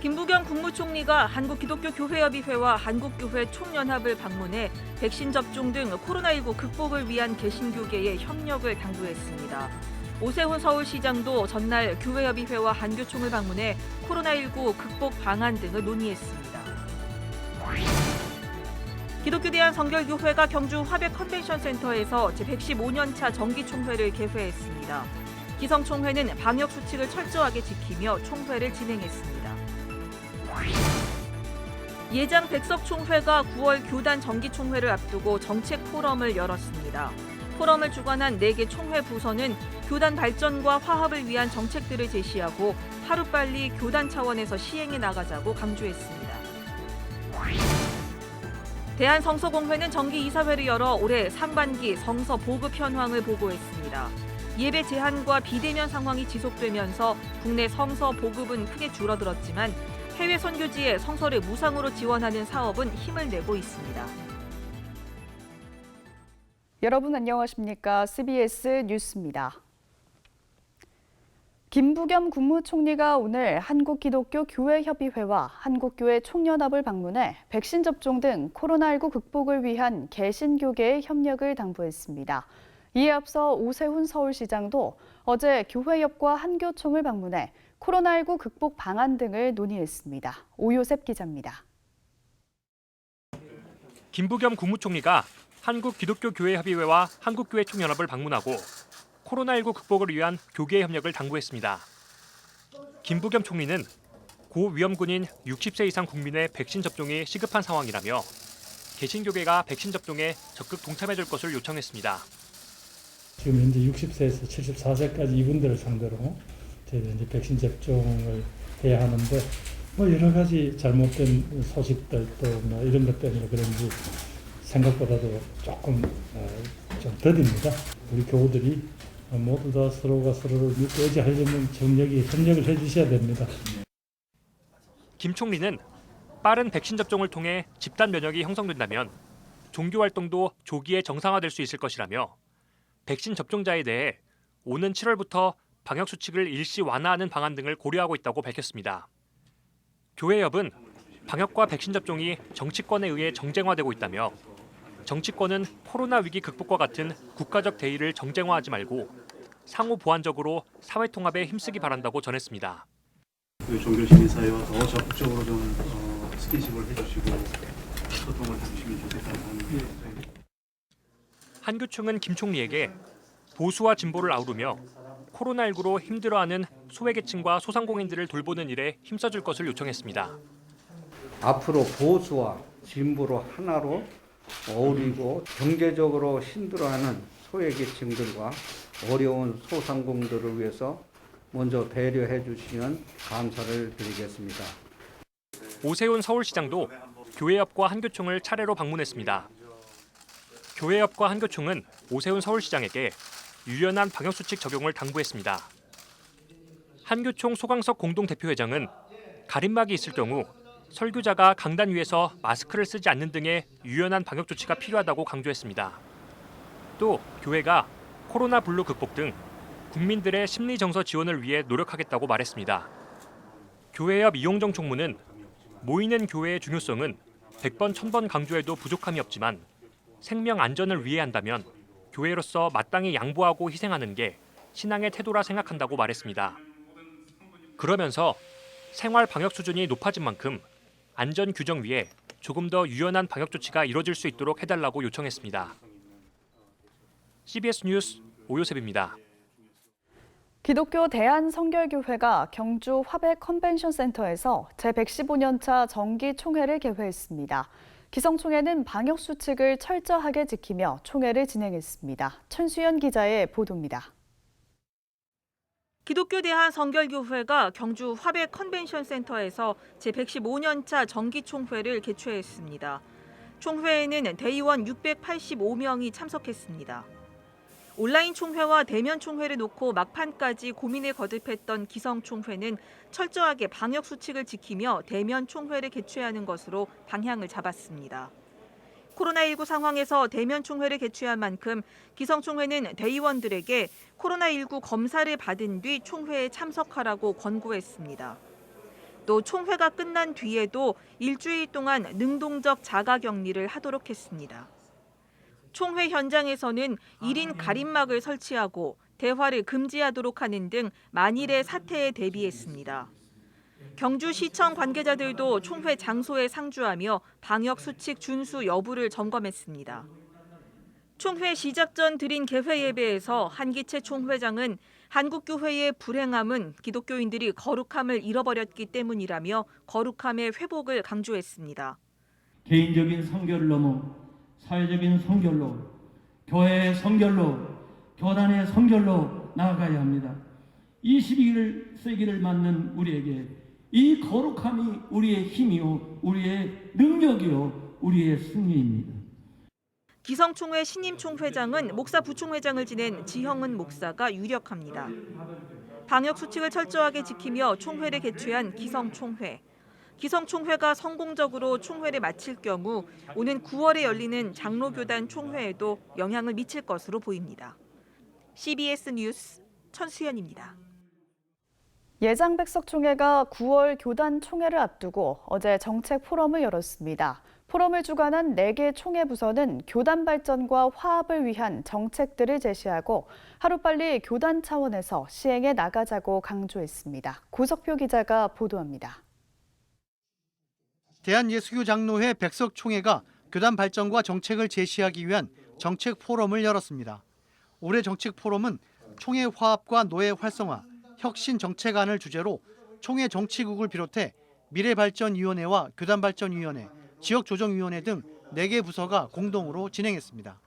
김부겸 국무총리가 한국기독교교회협의회와 한국교회 총연합을 방문해 백신 접종 등 코로나19 극복을 위한 개신교계의 협력을 당부했습니다. 오세훈 서울시장도 전날 교회협의회와 한교총을 방문해 코로나19 극복 방안 등을 논의했습니다. 기독교 대한성결교회가 경주 화백 컨벤션센터에서 제115년차 정기총회를 개회했습니다. 기성총회는 방역수칙을 철저하게 지키며 총회를 진행했습니다. 예장 백석총회가 9월 교단 정기총회를 앞두고 정책 포럼을 열었습니다. 포럼을 주관한 4개 총회 부서는 교단 발전과 화합을 위한 정책들을 제시하고 하루빨리 교단 차원에서 시행해 나가자고 강조했습니다. 대한성서공회는 정기 이사회를 열어 올해 상반기 성서 보급 현황을 보고했습니다. 예배 제한과 비대면 상황이 지속되면서 국내 성서 보급은 크게 줄어들었지만 해외 선교지에 성서를 무상으로 지원하는 사업은 힘을 내고 있습니다. 여러분 안녕하십니까? CBS 뉴스입니다. 김부겸 국무총리가 오늘 한국기독교교회협의회와 한국교회 총연합을 방문해 백신 접종 등 코로나19 극복을 위한 개신교계의 협력을 당부했습니다. 이에 앞서 오세훈 서울시장도 어제 교회협과 한교총을 방문해 코로나19 극복 방안 등을 논의했습니다. 오요셉 기자입니다. 김부겸 국무총리가 한국기독교교회협의회와 한국교회 총연합을 방문하고 코로나19 극복을 위한 교계 협력을 당부했습니다. 김부겸 총리는 고위험군인 60세 이상 국민의 백신 접종이 시급한 상황이라며 개신교계가 백신 접종에 적극 동참해줄 것을 요청했습니다. 지금 현재 60세에서 74세까지 이분들을 상대로 저희가 이제 백신 접종을 해야 하는데 여러 가지 잘못된 소식들 또 이런 것 때문에 그런지 생각보다도 조금 좀 더딥니다. 우리 교우들이 모두 다 서로가 서로를 믿고 의지하려면 협력을 해주셔야 됩니다. 김 총리는 빠른 백신 접종을 통해 집단 면역이 형성된다면 종교 활동도 조기에 정상화될 수 있을 것이라며 백신 접종자에 대해 오는 7월부터 방역 수칙을 일시 완화하는 방안 등을 고려하고 있다고 밝혔습니다. 교회협은 방역과 백신 접종이 정치권에 의해 정쟁화되고 있다며 정치권은 코로나 위기 극복과 같은 국가적 대의를 정쟁화하지 말고 상호 보완적으로 사회 통합에 힘쓰기 바란다고 전했습니다. 종교 시민사회와 더 적극적으로 좀 스킨십을 해주시고 소통을 해주시면 좋겠다는 생각입니다. 한교총은 김 총리에게 보수와 진보를 아우르며 코로나19로 힘들어하는 소외계층과 소상공인들을 돌보는 일에 힘써줄 것을 요청했습니다. 앞으로 보수와 진보로 하나로 어우리고 경제적으로 힘들어하는 소외계층들과 어려운 소상공인들을 위해서 먼저 배려해 주시면 감사를 드리겠습니다. 오세훈 서울시장도 교회협과 한교총을 차례로 방문했습니다. 교회협과 한교총은 오세훈 서울시장에게 유연한 방역수칙 적용을 당부했습니다. 한교총 소강석 공동대표회장은 가림막이 있을 경우 설교자가 강단 위에서 마스크를 쓰지 않는 등의 유연한 방역 조치가 필요하다고 강조했습니다. 또 교회가 코로나 블루 극복 등 국민들의 심리 정서 지원을 위해 노력하겠다고 말했습니다. 교회협 이용정 총무는 모이는 교회의 중요성은 100번 1000번 강조해도 부족함이 없지만 생명 안전을 위해 한다면 교회로서 마땅히 양보하고 희생하는 게 신앙의 태도라 생각한다고 말했습니다. 그러면서 생활 방역 수준이 높아진 만큼 안전 규정 위에 조금 더 유연한 방역 조치가 이뤄질 수 있도록 해달라고 요청했습니다. CBS 뉴스 오요셉입니다. 기독교 대한성결교회가 경주 화백 컨벤션센터에서 제115년차 정기총회를 개회했습니다. 기성총회는 방역수칙을 철저하게 지키며 총회를 진행했습니다. 천수연 기자의 보도입니다. 기독교 대한성결교회가 경주 화백 컨벤션센터에서 제115년차 정기총회를 개최했습니다. 총회에는 대의원 685명이 참석했습니다. 온라인 총회와 대면 총회를 놓고 막판까지 고민에 거듭했던 기성총회는 철저하게 방역 수칙을 지키며 대면 총회를 개최하는 것으로 방향을 잡았습니다. 코로나19 상황에서 대면 총회를 개최한 만큼 기성총회는 대의원들에게 코로나19 검사를 받은 뒤 총회에 참석하라고 권고했습니다. 또 총회가 끝난 뒤에도 일주일 동안 능동적 자가격리를 하도록 했습니다. 총회 현장에서는 1인 가림막을 설치하고 대화를 금지하도록 하는 등 만일의 사태에 대비했습니다. 경주시청 관계자들도 총회 장소에 상주하며 방역수칙 준수 여부를 점검했습니다. 총회 시작 전 드린 개회 예배에서 한기채 총회장은 한국교회의 불행함은 기독교인들이 거룩함을 잃어버렸기 때문이라며 거룩함의 회복을 강조했습니다. 개인적인 성결을 넘어 사회적인 성결로, 교회의 성결로, 교단의 성결로 나아가야 합니다. 21세기를 맞는 우리에게 이 거룩함이 우리의 힘이요, 우리의 능력이요, 우리의 승리입니다. 기성총회 신임 총회장은 목사 부총회장을 지낸 지형은 목사가 유력합니다. 방역 수칙을 철저하게 지키며 총회를 개최한 기성총회. 기성총회가 성공적으로 총회를 마칠 경우 오는 9월에 열리는 장로교단 총회에도 영향을 미칠 것으로 보입니다. CBS 뉴스 천수연입니다. 예장백석총회가 9월 교단 총회를 앞두고 어제 정책 포럼을 열었습니다. 포럼을 주관한 4개 총회 부서는 교단 발전과 화합을 위한 정책들을 제시하고 하루빨리 교단 차원에서 시행해 나가자고 강조했습니다. 고석표 기자가 보도합니다. 대한예수교장로회 백석총회가 교단 발전과 정책을 제시하기 위한 정책 포럼을 열었습니다. 올해 정책 포럼은 총회 화합과 노예 활성화, 혁신 정책안을 주제로 총회 정치국을 비롯해 미래발전위원회와 교단발전위원회, 지역조정위원회 등 4개 부서가 공동으로 진행했습니다.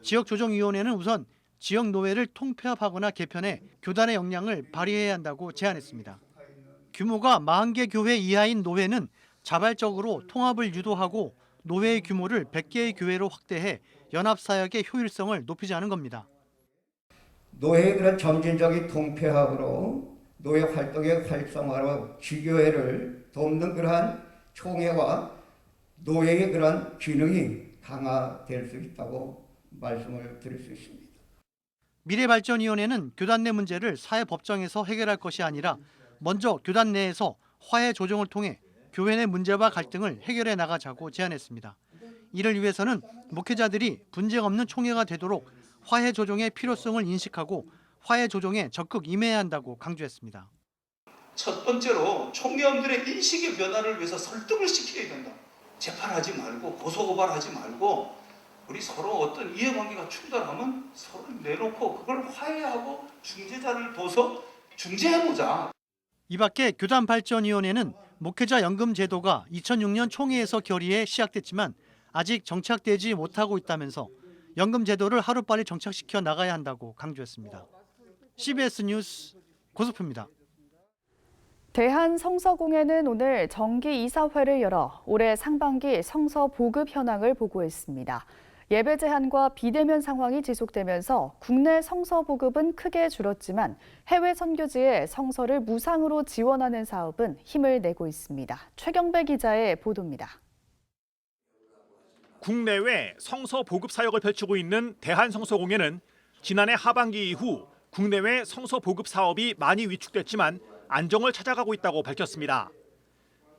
지역조정위원회는 우선 지역 노회를 통폐합하거나 개편해 교단의 역량을 발휘해야 한다고 제안했습니다. 규모가 40개 교회 이하인 노회는 자발적으로 통합을 유도하고 노회의 규모를 100개의 교회로 확대해 연합사역의 효율성을 높이자는 겁니다. 노회의 그런 점진적인 통폐합으로 노회 활동의 활성화로 지교회를 돕는 그러한 총회와 노회의 그런 기능이 강화될 수 있다고 말씀을 드릴 수 있습니다. 미래발전위원회는 교단 내 문제를 사회법정에서 해결할 것이 아니라 먼저 교단 내에서 화해 조정을 통해 교회 내 문제와 갈등을 해결해 나가자고 제안했습니다. 이를 위해서는 목회자들이 분쟁 없는 총회가 되도록 화해 조정의 필요성을 인식하고 화해 조정에 적극 임해야 한다고 강조했습니다. 첫 번째로 총회원들의 인식의 변화를 위해서 설득을 시켜야 된다. 재판하지 말고 고소고발하지 말고 우리 서로 어떤 이해관계가 충돌하면 서로 내놓고 그걸 화해하고 중재자를 둬서 중재해보자. 이 밖에 교단발전위원회는 목회자 연금 제도가 2006년 총회에서 결의해 시작됐지만 아직 정착되지 못하고 있다면서 연금 제도를 하루빨리 정착시켜 나가야 한다고 강조했습니다. CBS 뉴스 고석표입니다. 대한성서공회는 오늘 정기 이사회를 열어 올해 상반기 성서 보급 현황을 보고했습니다. 예배 제한과 비대면 상황이 지속되면서 국내 성서 보급은 크게 줄었지만 해외 선교지에 성서를 무상으로 지원하는 사업은 힘을 내고 있습니다. 최경배 기자의 보도입니다. 국내외 성서 보급 사역을 펼치고 있는 대한성서공회는 지난해 하반기 이후 국내외 성서 보급 사업이 많이 위축됐지만 안정을 찾아가고 있다고 밝혔습니다.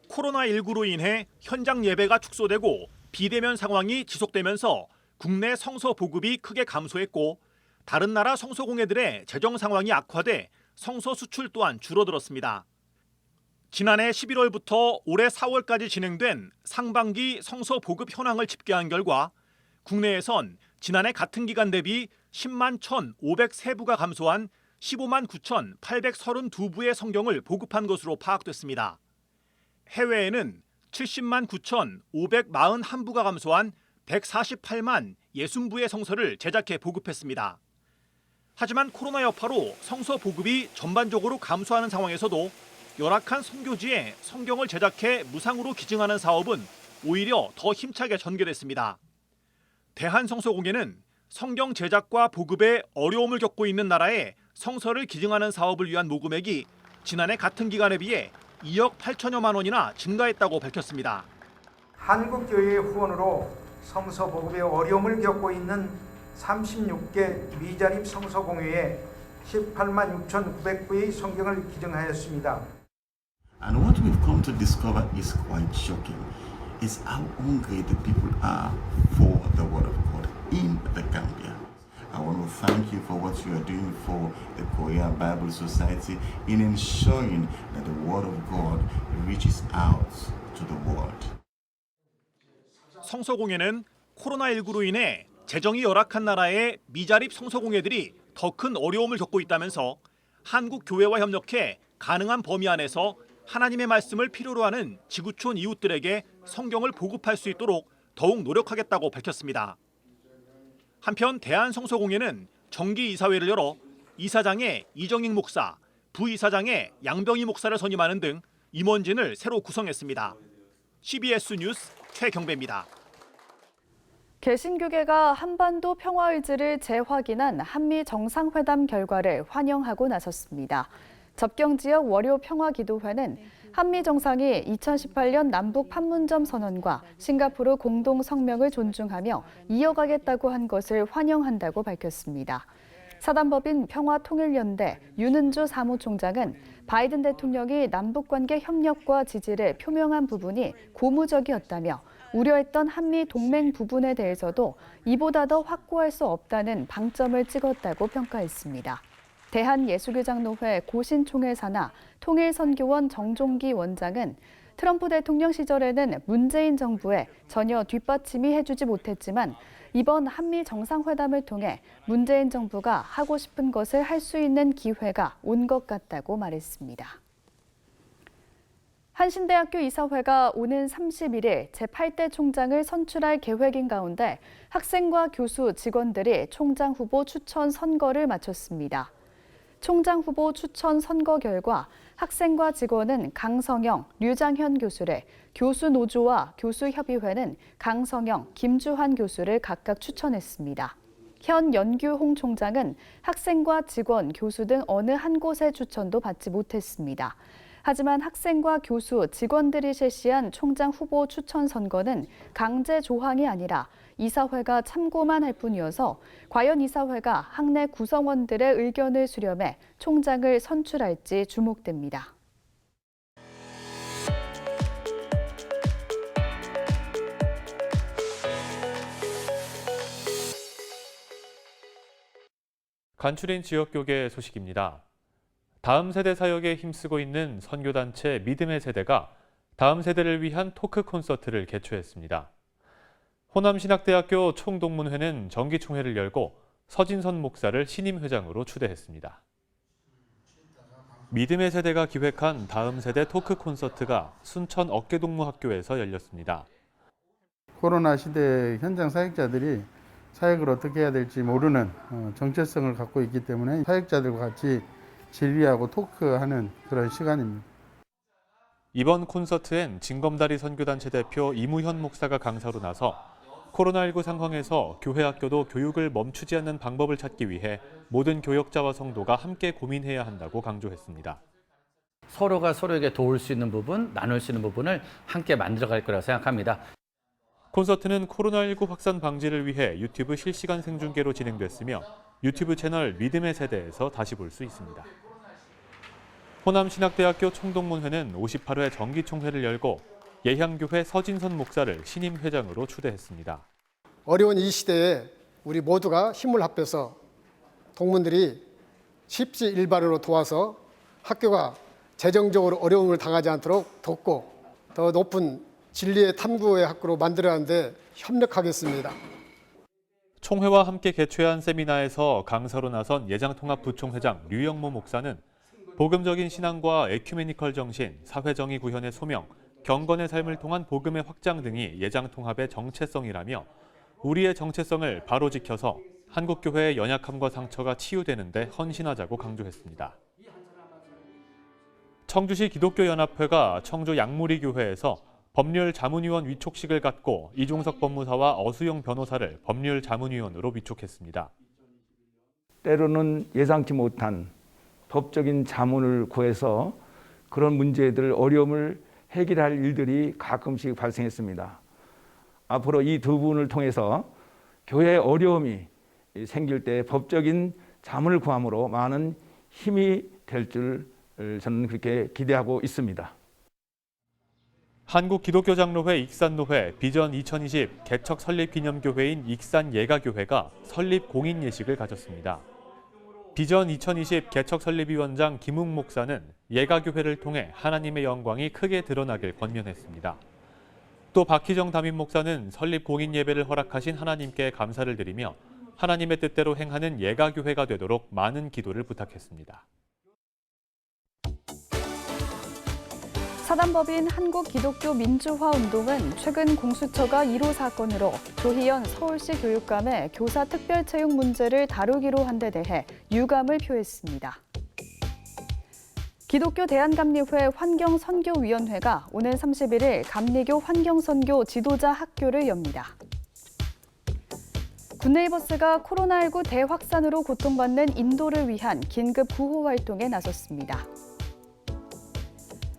코로나19로 인해 현장 예배가 축소되고 비대면 상황이 지속되면서 국내 성서 보급이 크게 감소했고 다른 나라 성서공회들의 재정 상황이 악화돼 성서 수출 또한 줄어들었습니다. 지난해 11월부터 올해 4월까지 진행된 상반기 성서 보급 현황을 집계한 결과 국내에선 지난해 같은 기간 대비 10만 1,503부가 감소한 15만 9,832부의 성경을 보급한 것으로 파악됐습니다. 해외에는 70만 9,541부가 감소한 148만 60부의 성서를 제작해 보급했습니다. 하지만 코로나 여파로 성서 보급이 전반적으로 감소하는 상황에서도 열악한 선교지에 성경을 제작해 무상으로 기증하는 사업은 오히려 더 힘차게 전개됐습니다. 대한성서공회는 성경 제작과 보급에 어려움을 겪고 있는 나라에 성서를 기증하는 사업을 위한 모금액이 지난해 같은 기간에 비해 2억 8천여만 원이나 증가했다고 밝혔습니다. 한국교회의 후원으로 성서 보급에 어려움을 겪고 있는 36개 미자립 성서공회에 18만 6,900부의 성경을 기증하였습니다. And what we've come to discover is quite shocking. Is how hungry the people are for the word of God in the Gambia. I want to thank you for what you are doing for the Korea Bible Society in ensuring that the word of God reaches out to the world. 성서공예는 코로나19로 인해 재정이 열악한 나라의 미자립 성서공예들이 더 큰 어려움을 겪고 있다면서 한국 교회와 협력해 가능한 범위 안에서 하나님의 말씀을 필요로 하는 지구촌 이웃들에게 성경을 보급할 수 있도록 더욱 노력하겠다고 밝혔습니다. 한편 대한성서공예는 정기이사회를 열어 이사장에 이정익 목사, 부이사장에 양병희 목사를 선임하는 등 임원진을 새로 구성했습니다. CBS 뉴스 최경배입니다. 개신교계가 한반도 평화 의지를 재확인한 한미 정상회담 결과를 환영하고 나섰습니다. 접경지역 월요 평화기도회는 한미 정상이 2018년 남북 판문점 선언과 싱가포르 공동 성명을 존중하며 이어가겠다고 한 것을 환영한다고 밝혔습니다. 사단법인 평화통일연대 윤은주 사무총장은 바이든 대통령이 남북관계 협력과 지지를 표명한 부분이 고무적이었다며 우려했던 한미 동맹 부분에 대해서도 이보다 더 확고할 수 없다는 방점을 찍었다고 평가했습니다. 대한예수교장로회 고신총회사나 통일선교원 정종기 원장은 트럼프 대통령 시절에는 문재인 정부에 전혀 뒷받침이 해주지 못했지만 이번 한미 정상회담을 통해 문재인 정부가 하고 싶은 것을 할 수 있는 기회가 온 것 같다고 말했습니다. 한신대학교 이사회가 오는 31일 제8대 총장을 선출할 계획인 가운데 학생과 교수, 직원들이 총장 후보 추천 선거를 마쳤습니다. 총장 후보 추천 선거 결과 학생과 직원은 강성영, 류장현 교수를, 교수 노조와 교수협의회는 강성영, 김주환 교수를 각각 추천했습니다. 현 연규홍 총장은 학생과 직원, 교수 등 어느 한 곳의 추천도 받지 못했습니다. 하지만 학생과 교수, 직원들이 실시한 총장 후보 추천 선거는 강제 조항이 아니라 이사회가 참고만 할 뿐이어서 과연 이사회가 학내 구성원들의 의견을 수렴해 총장을 선출할지 주목됩니다. 간추린 지역교계 소식입니다. 다음 세대 사역에 힘쓰고 있는 선교단체 믿음의 세대가 다음 세대를 위한 토크 콘서트를 개최했습니다. 호남신학대학교 총동문회는 정기총회를 열고 서진선 목사를 신임 회장으로 추대했습니다. 믿음의 세대가 기획한 다음 세대 토크 콘서트가 순천 어깨동무학교에서 열렸습니다. 코로나 시대 현장 사역자들이 사역을 어떻게 해야 될지 모르는 정체성을 갖고 있기 때문에 사역자들과 같이 질의하고 토크하는 그런 시간입니다. 이번 콘서트엔 진검다리 선교단체 대표 이무현 목사가 강사로 나서 코로나19 상황에서 교회 학교도 교육을 멈추지 않는 방법을 찾기 위해 모든 교역자와 성도가 함께 고민해야 한다고 강조했습니다. 서로가 서로에게 도울 수 있는 부분, 나눌 수 있는 부분을 함께 만들어갈 거라고 생각합니다. 콘서트는 코로나19 확산 방지를 위해 유튜브 실시간 생중계로 진행됐으며 유튜브 채널 믿음의 세대에서 다시 볼 수 있습니다. 호남신학대학교 총동문회는 58회 정기총회를 열고 예향교회 서진선 목사를 신임 회장으로 추대했습니다. 어려운 이 시대에 우리 모두가 힘을 합해서 동문들이 십시일반으로 도와서 학교가 재정적으로 어려움을 당하지 않도록 돕고 더 높은 진리의 탐구의 학교로 만들어가는 데 협력하겠습니다. 총회와 함께 개최한 세미나에서 강사로 나선 예장통합부총회장 류영모 목사는 복음적인 신앙과 에큐메니컬 정신, 사회정의 구현의 소명, 경건의 삶을 통한 복음의 확장 등이 예장통합의 정체성이라며 우리의 정체성을 바로 지켜서 한국교회의 연약함과 상처가 치유되는 데 헌신하자고 강조했습니다. 청주시 기독교연합회가 청주 양무리교회에서 법률자문위원 위촉식을 갖고 이종석 법무사와 어수영 변호사를 법률자문위원으로 위촉했습니다. 때로는 예상치 못한 법적인 자문을 구해서 그런 문제들, 어려움을 해결할 일들이 가끔씩 발생했습니다. 앞으로 이 두 분을 통해서 교회에 어려움이 생길 때 법적인 자문을 구함으로 많은 힘이 될 줄 저는 그렇게 기대하고 있습니다. 한국기독교장로회 익산노회 비전 2020 개척 설립 기념교회인 익산예가교회가 설립 공인 예식을 가졌습니다. 비전 2020 개척 설립위원장 김웅 목사는 예가교회를 통해 하나님의 영광이 크게 드러나길 권면했습니다. 또 박희정 담임 목사는 설립 공인 예배를 허락하신 하나님께 감사를 드리며 하나님의 뜻대로 행하는 예가교회가 되도록 많은 기도를 부탁했습니다. 사단법인 한국기독교민주화운동은 최근 공수처가 1호 사건으로 조희연 서울시 교육감의 교사 특별채용 문제를 다루기로 한 데 대해 유감을 표했습니다. 기독교 대한감리회 환경선교위원회가 오는 31일 감리교 환경선교 지도자 학교를 엽니다. 굿네이버스가 코로나19 대확산으로 고통받는 인도를 위한 긴급 구호 활동에 나섰습니다.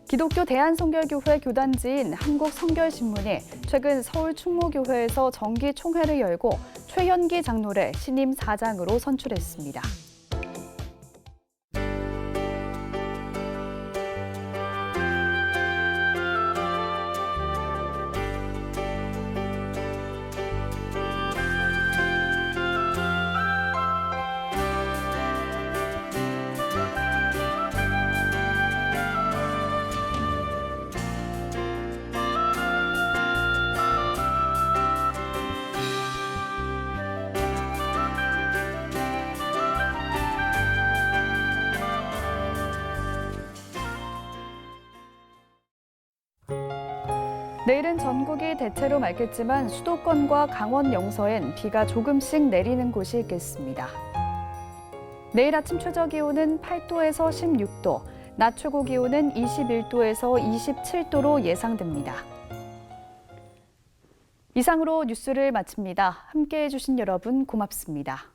기독교 대한성결교회 교단지인 한국성결신문이 최근 서울 충무교회에서 정기 총회를 열고 최현기 장로를 신임 사장으로 선출했습니다. 내일은 전국이 대체로 맑겠지만 수도권과 강원 영서엔 비가 조금씩 내리는 곳이 있겠습니다. 내일 아침 최저 기온은 8도에서 16도, 낮 최고 기온은 21도에서 27도로 예상됩니다. 이상으로 뉴스를 마칩니다. 함께해 주신 여러분 고맙습니다.